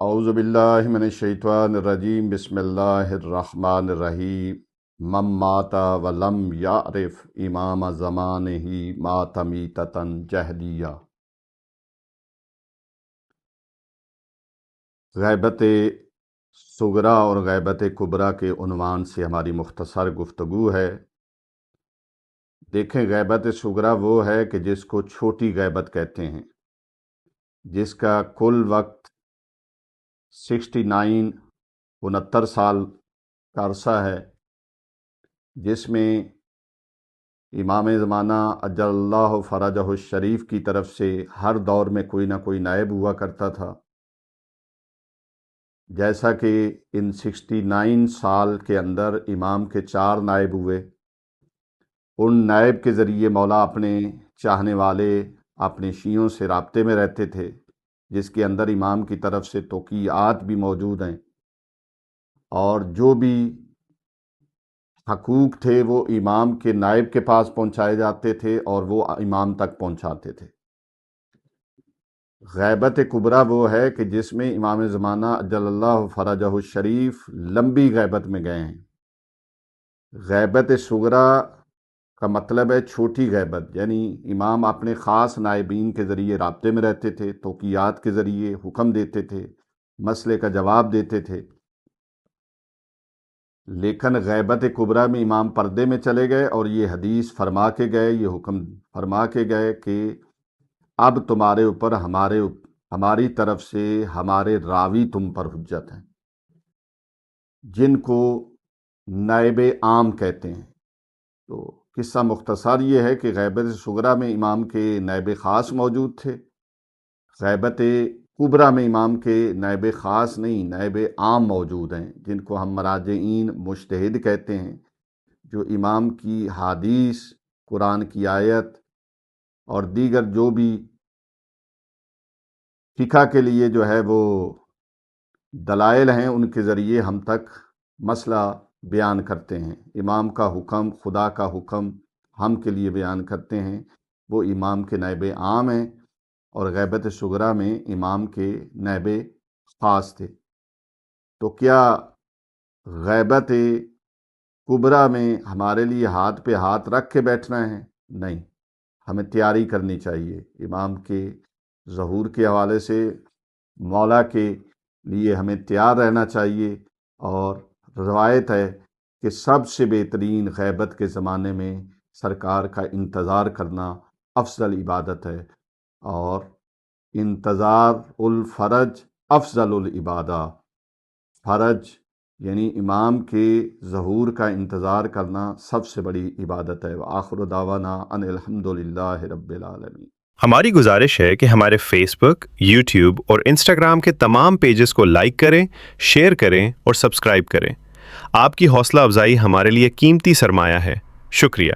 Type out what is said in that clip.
اعوذ باللہ من الشیطان الرجیم بسم اللہ الرحمن الرحیم من مات ولم یعرف امام زمانہ مات میتۃ جہلیہ۔ غیبت صغریٰ اور غیبت کبریٰ کے عنوان سے ہماری مختصر گفتگو ہے۔ دیکھیں، غیبت صغریٰ وہ ہے کہ جس کو چھوٹی غیبت کہتے ہیں، جس کا کل وقت 69 سال کا عرصہ ہے، جس میں امام زمانہ اجل اللہ فرجہ الشریف کی طرف سے ہر دور میں کوئی نہ کوئی نائب ہوا کرتا تھا۔ جیسا کہ ان 69 سال کے اندر امام کے 4 نائب ہوئے، ان نائب کے ذریعے مولا اپنے چاہنے والے، اپنے شیعوں سے رابطے میں رہتے تھے، جس کے اندر امام کی طرف سے توقیعات بھی موجود ہیں، اور جو بھی حقوق تھے وہ امام کے نائب کے پاس پہنچائے جاتے تھے اور وہ امام تک پہنچاتے تھے۔ غیبت کبریٰ وہ ہے کہ جس میں امام زمانہ اجل اللہ فرجہ الشریف لمبی غیبت میں گئے ہیں۔ غیبت صغریٰ کا مطلب ہے چھوٹی غیبت، یعنی امام اپنے خاص نائبین کے ذریعے رابطے میں رہتے تھے، توقیعات کے ذریعے حکم دیتے تھے، مسئلے کا جواب دیتے تھے، لیکن غیبت کبریٰ میں امام پردے میں چلے گئے اور یہ حدیث فرما کے گئے، یہ حکم فرما کے گئے کہ اب تمہارے اوپر ہماری طرف سے ہمارے راوی تم پر حجت ہیں، جن کو نائب عام کہتے ہیں۔ تو قصہ مختصر یہ ہے کہ غیبت صغریٰ میں امام کے نائب خاص موجود تھے، غیبت کبریٰ میں امام کے نائب خاص نہیں، نائب عام موجود ہیں، جن کو ہم مراجعین مجتہد کہتے ہیں، جو امام کی حدیث، قرآن کی آیت اور دیگر جو بھی فقہ کے لیے جو ہے وہ دلائل ہیں، ان کے ذریعے ہم تک مسئلہ بیان کرتے ہیں۔ امام کا حکم، خدا کا حکم ہم کے لیے بیان کرتے ہیں، وہ امام کے نائب عام ہیں، اور غیبت صغریٰ میں امام کے نائب خاص تھے۔ تو کیا غیبت کبریٰ میں ہمارے لیے ہاتھ پہ ہاتھ رکھ کے بیٹھنا ہے؟ نہیں، ہمیں تیاری کرنی چاہیے۔ امام کے ظہور کے حوالے سے مولا کے لیے ہمیں تیار رہنا چاہیے، اور روایت ہے کہ سب سے بہترین غیبت کے زمانے میں سرکار کا انتظار کرنا افضل عبادت ہے، اور انتظار الفرج افضل العبادہ۔ فرج یعنی امام کے ظہور کا انتظار کرنا سب سے بڑی عبادت ہے۔ وآخر دعوانا ان الحمد للہ رب العالمین۔ ہماری گزارش ہے کہ ہمارے فیس بک، یوٹیوب اور انسٹاگرام کے تمام پیجز کو لائک کریں، شیئر کریں اور سبسکرائب کریں۔ آپ کی حوصلہ افزائی ہمارے لیے قیمتی سرمایہ ہے۔ شکریہ۔